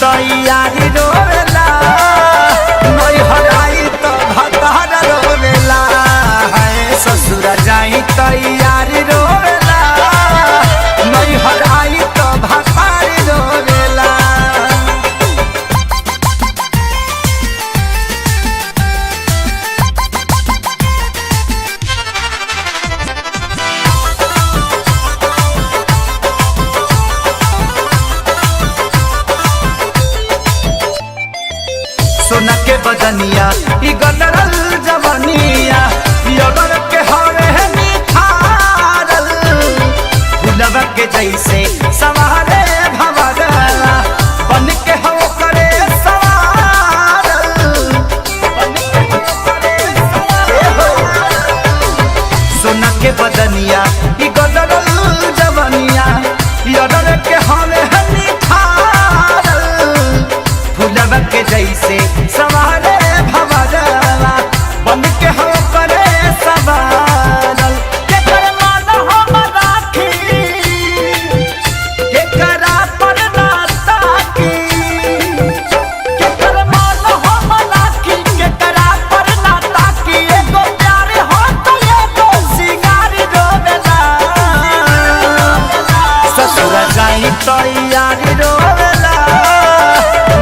तैयारी रोवेला नहीं हराई तो भतार रोवेला है ससुर जाई तैयारी रोवेला नहीं हराई तो भतार रोवेला। सोना के बदनिया ई गदरल जवनिया यगर के हरे निखारल फुलवा के जैसे सवारे भवरला बन के हो करे सवारल बन के हो करे सवारल। सोना के बदनिया ई गदरल जवनिया यगर के हरे निखारल फुलवा के जैसे सवारे भवरला बन के हो करे सवारल। के कर मान हम राखी के करा पर ना ताकी के कर मान हम राखी के करा पर ना ताकी एगो प्यार हो तो एगो सिंगार रोवेला ससुर जाई तैयारी रोवेला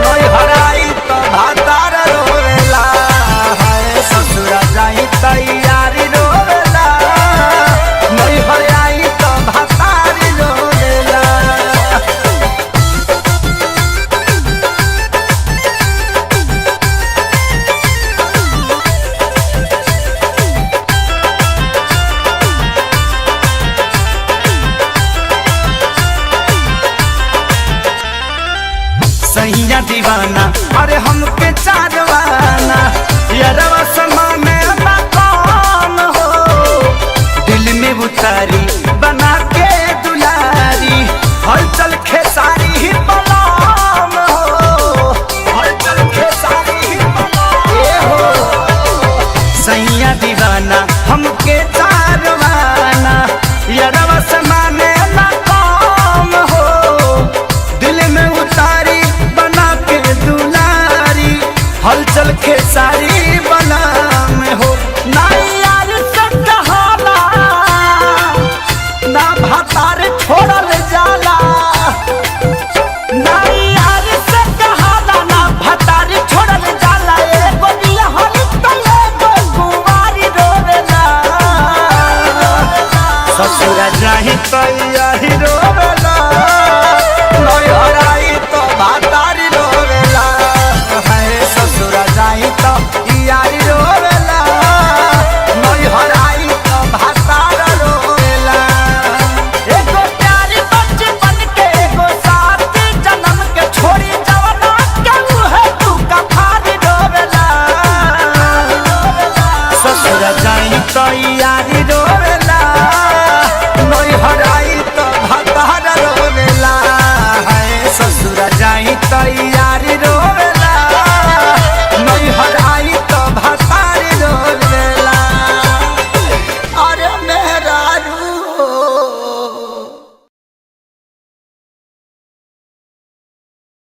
नहीं हराई तो भतार रोवेला है ससुर जाई तैयारी रोवेला नहीं हराई तो भतार रोवेला। सैया दीवाना अरे हमके चारवाना यारवा समाने ना कौन हो दिल में उतारी बना के दुलारी हलचल खेसारी ही बलाम हो हलचल खेसारी ही बलाम हो। सैया दीवाना हमके चारवाना यारवा समाने ना कौन हो दिल में उतारी बना के दुलारी हलचल खेसारी बना में हो। ना यार से कहाला ना भतार छोड़ल जाला ना यार से कहाला ना भतार छोड़ल जाला एगो बियाहल तो एगो कुंवारी रोवेला ससुर जाहि तैयारी रोवेला।